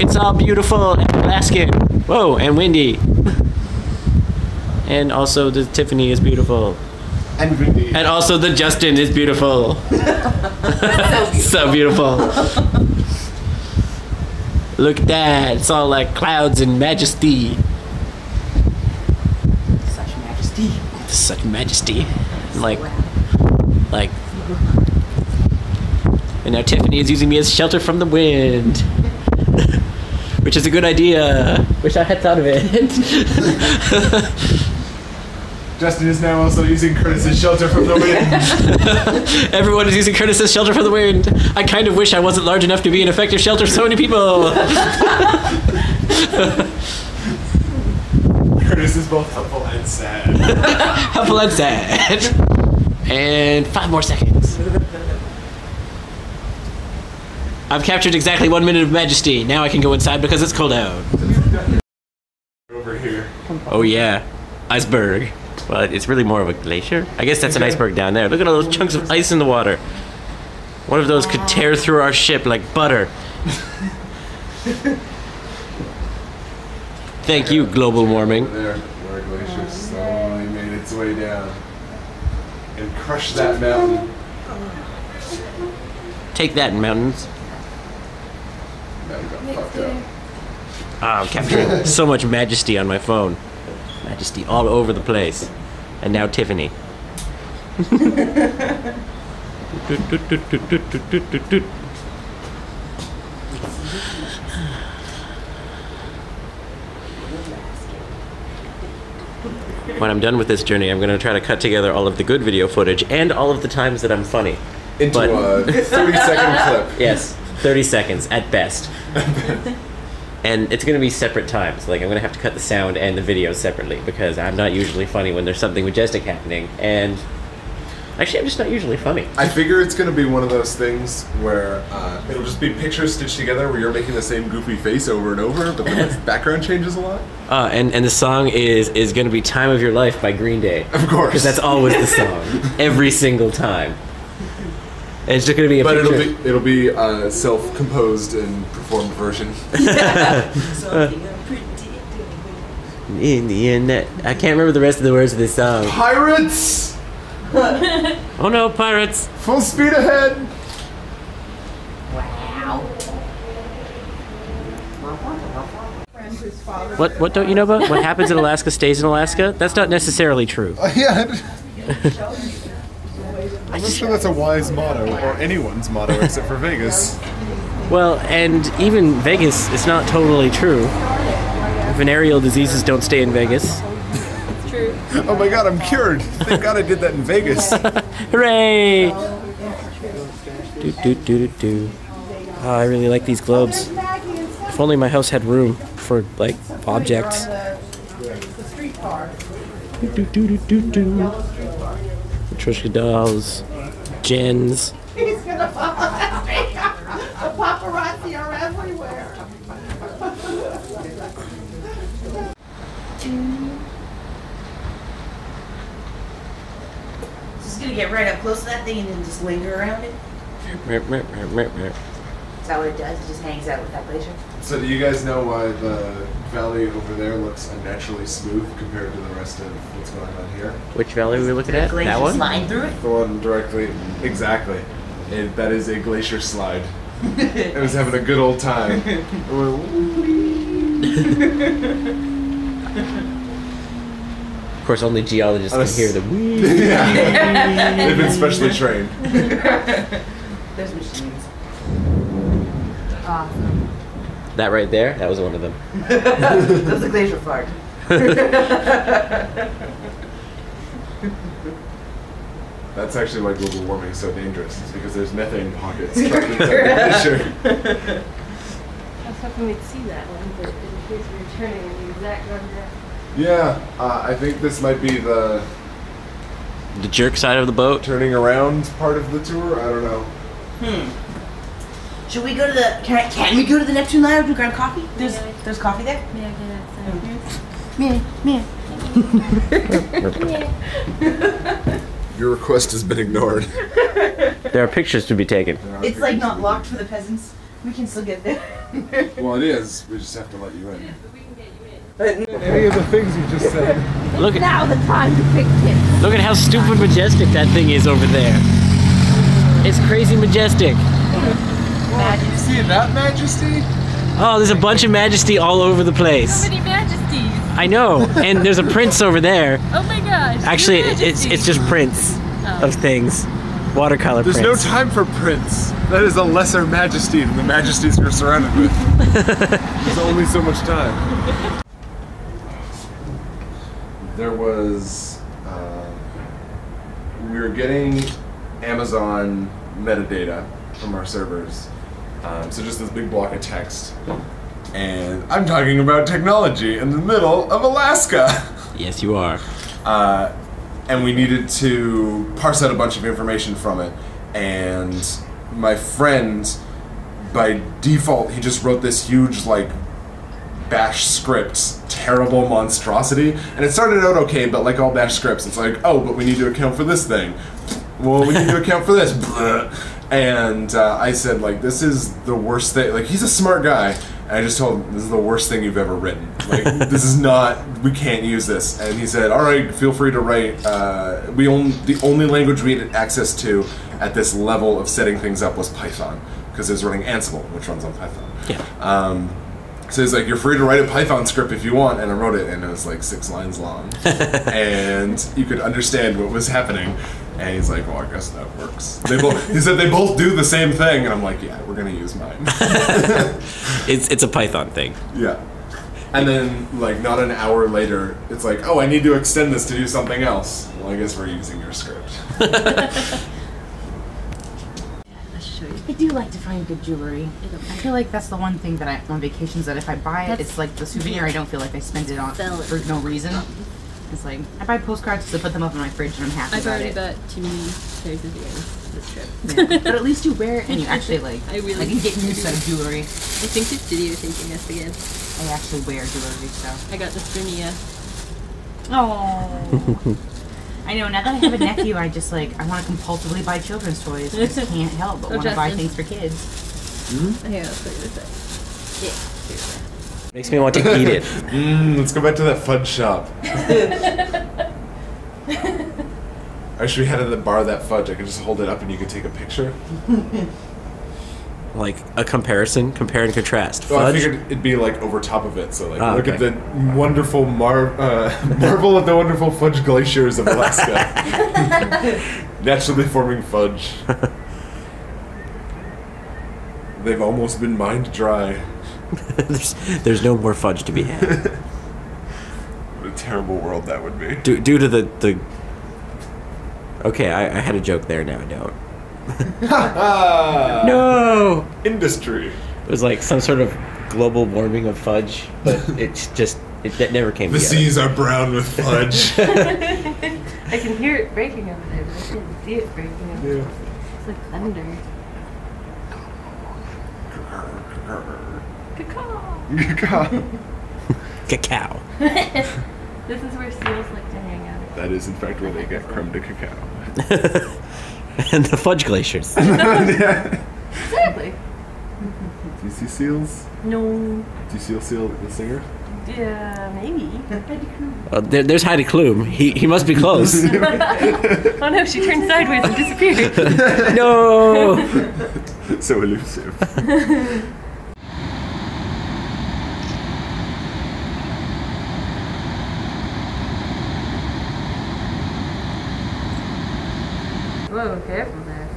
It's all beautiful and Alaskan. Whoa, and windy. And also the Tiffany is beautiful. And windy. And also the Justin is beautiful. So beautiful. Look at that. It's all like clouds and majesty. Such majesty. Such majesty. Like. And now Tiffany is using me as shelter from the wind. Which is a good idea. Wish I had thought of it. Justin is now also using Curtis as shelter from the wind. Everyone is using Curtis as shelter from the wind. I kind of wish I wasn't large enough to be an effective shelter for so many people. Curtis is both helpful and sad. Helpful and sad. And 5 more seconds. I've captured exactly 1 minute of majesty. Now I can go inside because it's cold out. Over here. Oh yeah, iceberg. Well, it's really more of a glacier. I guess that's an iceberg down there. Look at all those chunks of ice in the water. One of those could tear through our ship like butter. Thank you, global warming. Over there, where a glacier slowly made its way down and crushed that mountain. Take that, mountains. Now we got fucked up. Ah, I'm capturing so much majesty on my phone. Majesty all over the place. And now Tiffany. When I'm done with this journey, I'm going to try to cut together all of the good video footage and all of the times that I'm funny. Into a 30-second clip. Yes, 30 seconds at best. And it's going to be separate times. Like, I'm going to have to cut the sound and the video separately because I'm not usually funny when there's something majestic happening. And actually, I'm just not usually funny. I figure it's going to be one of those things where it'll just be pictures stitched together where you're making the same goofy face over and over, but then the background changes a lot. And the song is going to be Time of Your Life by Green Day. Of course. Because that's always the song. Every single time. And it's just going to be a picture. But it'll be a self-composed and performed version. In the end, I can't remember the rest of the words of this song. Pirates! Oh no, pirates! Full speed ahead! Wow. What don't you know about? What happens in Alaska stays in Alaska? That's not necessarily true. Yeah. I'm not sure that's a wise motto, or anyone's motto except for Vegas. Well, and even Vegas, it's not totally true. Venereal diseases don't stay in Vegas. It's true. Oh my god, I'm cured! Thank god I did that in Vegas. Hooray! Do do do do do. Oh, I really like these globes. If only my house had room for, like, objects. Do do do do do. Patricia dolls, Jens. He's gonna the paparazzi are everywhere. Just gonna get right up close to that thing and then just linger around it. Is that what it does? It just hangs out with that glacier? So do you guys know why the valley over there looks unnaturally smooth compared to the rest of what's going on here? Which valley are we looking at? Glacier That one? slide through it? The one directly, exactly. That is a glacier slide. It was having a good old time. Of course, only geologists can hear the wee. Yeah. They've been specially trained. There's machines. Awesome. That right there, that was one of them. That was a glacier fart. That's actually why global warming is so dangerous. It's because there's methane pockets trapped inside the glacier. I was hoping we'd see that one, but it appears we were turning in the exact wrong direction. Yeah, I think this might be the jerk side of the boat. turning around part of the tour. I don't know. Should we go to the? Can we go to the Neptune Lounge and grab coffee? There's coffee there. Yeah, Your request has been ignored. There are pictures to be taken. It's like not locked for the peasants. We can still get there. Well, it is. We just have to let you in. But we can get you in. Any of the things you just said. Look at Now the time to pick kids. look at how stupid majestic that thing is over there. It's crazy majestic. You see that majesty? Oh, there's a bunch of majesty all over the place. So many majesties. I know, and there's a prince over there. Oh my gosh. Actually, Your it's Majesty. just prints of things. Watercolor There's prints. no time for prince. That is a lesser majesty than the majesties we're surrounded with. There's only so much time. There was, we were getting Amazon metadata from our servers. So just this big block of text. And I'm talking about technology in the middle of Alaska. Yes, you are. And we needed to parse out a bunch of information from it. And my friend, by default, he just wrote this huge, like, bash script, terrible monstrosity. And it started out okay, but like all bash scripts, it's like, oh, but we need to account for this thing. Well, we need to account for this. And I said, like, this is the worst thing. Like, he's a smart guy. And I just told him, this is the worst thing you've ever written. Like, this is not, we can't use this. And he said, all right, feel free to write. The only language we had access to at this level of setting things up was Python. Because it was running Ansible, which runs on Python. Yeah. So he's like, you're free to write a Python script if you want. And I wrote it, and it was like 6 lines long. And you could understand what was happening. And he's like, well, I guess that works. He said they both do the same thing. And I'm like, yeah, we're going to use mine. It's a Python thing. Yeah. And then, like, not an hour later, it's like, oh, I need to extend this to do something else. Well, I guess we're using your script. I do like to find good jewelry. I feel like that's the one thing that I on vacations that if I buy it, it's like the souvenir. I don't feel like I spent it on for no reason. It's like I buy postcards to put them up in my fridge and I'm happy I've about already it. bought too many pairs of earrings this trip. Yeah. But at least you wear it and you actually like. I really can get new set of jewelry. I think it's video taping us again. I actually wear jewelry, so. I got this for Nia. Oh. I know. Now that I have a nephew, I just like I want to compulsively buy children's toys. I just can't help but want to buy things for kids. Here, I'll put this up. Yeah. Makes me want to eat it. Let's go back to that fudge shop. I wish we had at the bar that fudge. I could just hold it up and you could take a picture. Like a comparison, compare and contrast. Well, I Fudge. figured it'd be like over top of it, so like look okay. at the wonderful marvel at the wonderful fudge glaciers of Alaska. Naturally forming fudge. They've almost been mined dry. there's no more fudge to be had. What a terrible world that would be. Due to the. Okay, I had a joke there. Now I don't. No. Industry. It was like some sort of global warming of fudge, but it's just that never came The together. seas are brown with fudge. I can hear it breaking over there, but I can't see it breaking over there. Yeah. It's like thunder. Cacao. This is where seals like to hang out. That is in fact where they get creme de cacao. And the fudge glaciers. Exactly. Do you see seals? No. Do you see Seal the singer? Yeah, maybe. There's Heidi Klum. He must be close. Oh no, she turned sideways and disappeared. No. So elusive. Whoa, careful there.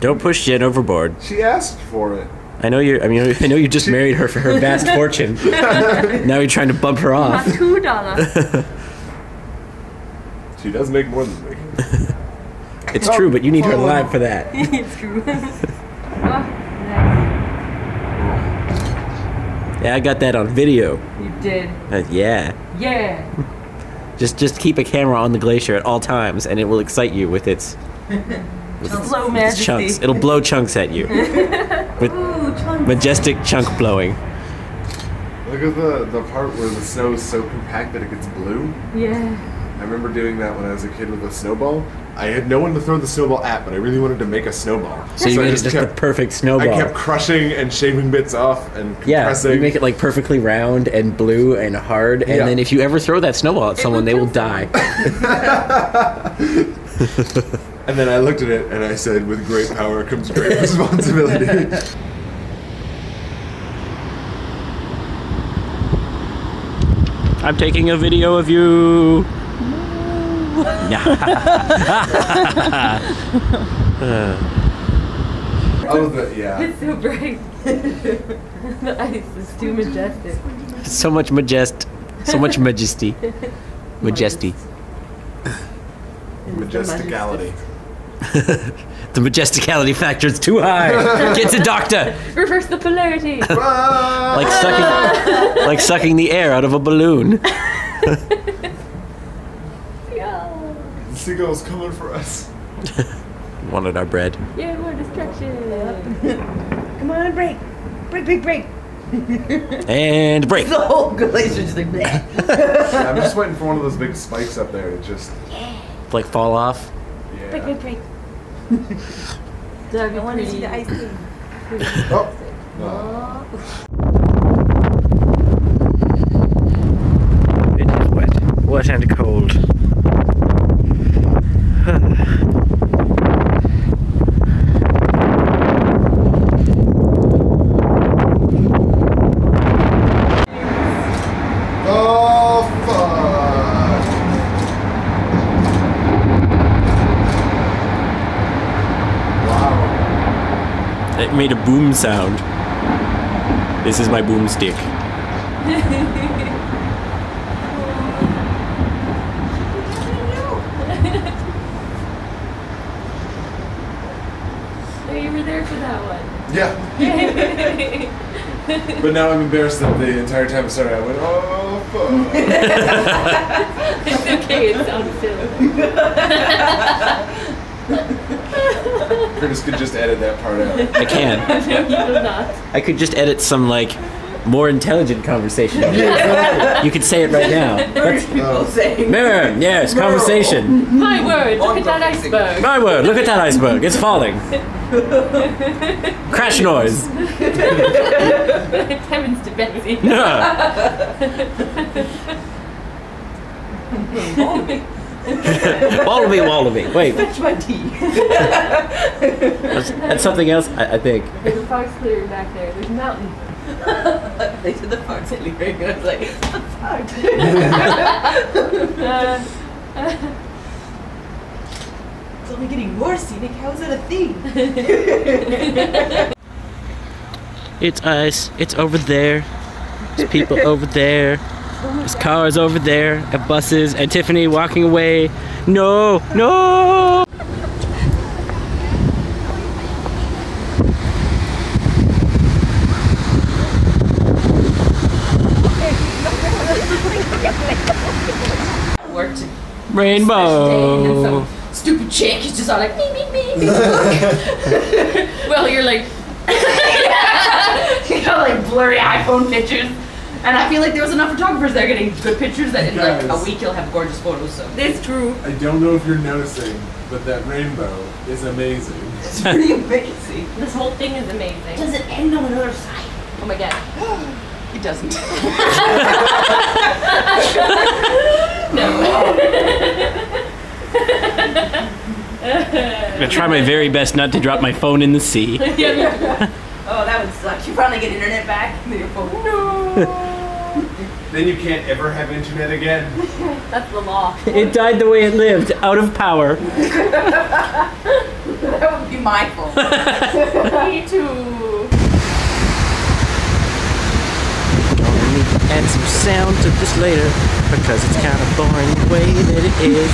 Don't push Jen overboard. She asked for it. I know you. I mean, I know you just married her for her vast fortune. Now you're trying to bump her off. Not $2. She does make more than me. It's true, but you need her alive for that. It's true. Oh, nice. Yeah, I got that on video. You did. Yeah. Yeah. Just keep a camera on the glacier at all times, and it will excite you with its Slow majesty. chunks. It'll blow chunks at you. With Ooh, chunks. majestic chunk blowing. Look at the part where the snow is so compact that it gets blue. Yeah. I remember doing that when I was a kid with a snowball. I had no one to throw the snowball at, but I really wanted to make a snowball. So you made it just the perfect snowball. I kept crushing and shaving bits off and compressing. Yeah, you make it like perfectly round and blue and hard, and then if you ever throw that snowball at someone, they will die. And then I looked at it and I said, with great power comes great responsibility. I'm taking a video of you. Oh, yeah. It's so bright. The ice is too majestic. So much majesty. Majesty. Majesticality. The majesticality factor is too high. Get to doctor. Reverse the polarity. Like sucking the air out of a balloon. Seagull's coming for us. Wanted our bread. Yeah, more destruction. Come on, break. Break. And break. The whole glacier just like bleh. I'm just waiting for one of those big spikes up there to just Like fall off. yeah. Break. I want to see the ice cream. Oh. It is wet and cold. Oh fuck! Wow. It made a boom sound. This is my boomstick. So you were there for that one. Yeah. But now I'm embarrassed that the entire time it started I went, oh fuck. It's okay, it's on film. Curtis could just edit that part out. I can. No, you will not. I could just edit some like more intelligent conversation. You could say it right now. People saying. Mirror, yes, conversation. My word, look at that iceberg. My word, look at that iceberg. It's falling. Crash noise. Heavens to Betsy. Wallaby. Wait, Fetch my tea. that's something else, I think. There's a fox clearing back there. There's a mountain. They said the fox clearing. I was like, the fox. It's only getting more scenic. How is that a thing? It's us. It's over there. There's people over there. There's cars over there. And buses. And Tiffany walking away. No. Worked. Rainbow. Stupid chick is just all like, me. Well, you're like, You know, like blurry iPhone pictures. And I feel like there was enough photographers there getting good pictures that in like a week you'll have gorgeous photos. So it's true. I don't know if you're noticing, but that rainbow is amazing. it's pretty amazing. This whole thing is amazing. Does it end on another side? Oh my god. It doesn't. I'm gonna try my very best not to drop my phone in the sea. Oh, that would suck. You finally get internet back. And then your phone. No. Then you can't ever have internet again. That's the law. It died the way it lived, out of power. That would be my fault. Me too. Add some sound to this later because it's kind of boring the way that it is.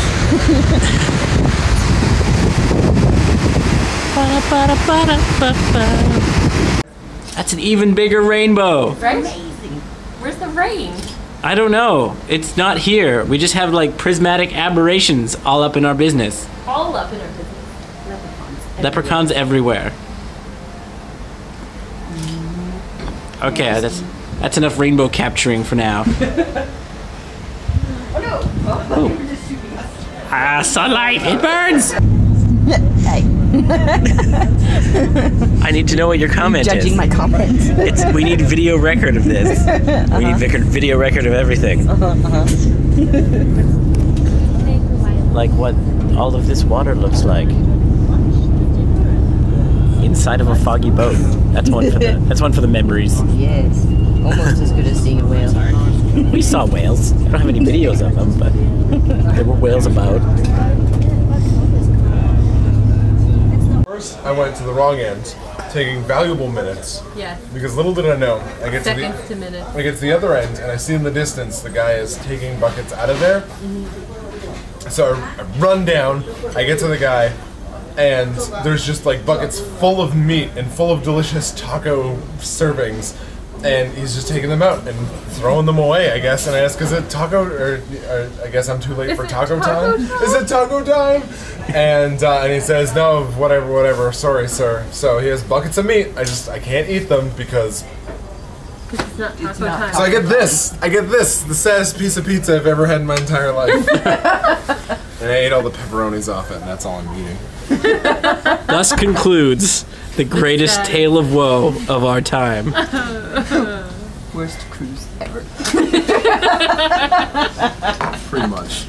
That's an even bigger rainbow. Right? Amazing. Where's the rain? I don't know. It's not here. We just have like prismatic aberrations all up in our business. All up in our business. Leprechauns everywhere. Okay, that's enough rainbow capturing for now. Oh no! Oh, you were just shooting Sunlight, it burns! Hey. I need to know what your comment is. Judging my comment. We need video record of this. We need video record of everything. Like what all of this water looks like. Inside of a foggy boat. That's one for the memories. Yes. Almost as good as seeing a whale. We saw whales. I don't have any videos of them, but there were whales about. First, I went to the wrong end, taking valuable minutes. Yes. Because little did I know, I get Seconds to minutes. I get to the other end, and I see in the distance the guy is taking buckets out of there. So I run down, I get to the guy, and there's just like buckets full of meat and full of delicious taco servings, and he's just taking them out and throwing them away, I guess. And I ask, is it taco, or I guess I'm too late for taco time? Is it taco time? And he says, no, whatever, sorry, sir. So he has buckets of meat, I can't eat them because... It's not taco time. So I get this, the saddest piece of pizza I've ever had in my entire life. And I ate all the pepperonis off it, and that's all I'm eating. Thus concludes the greatest tale of woe of our time. Worst cruise ever. Pretty much.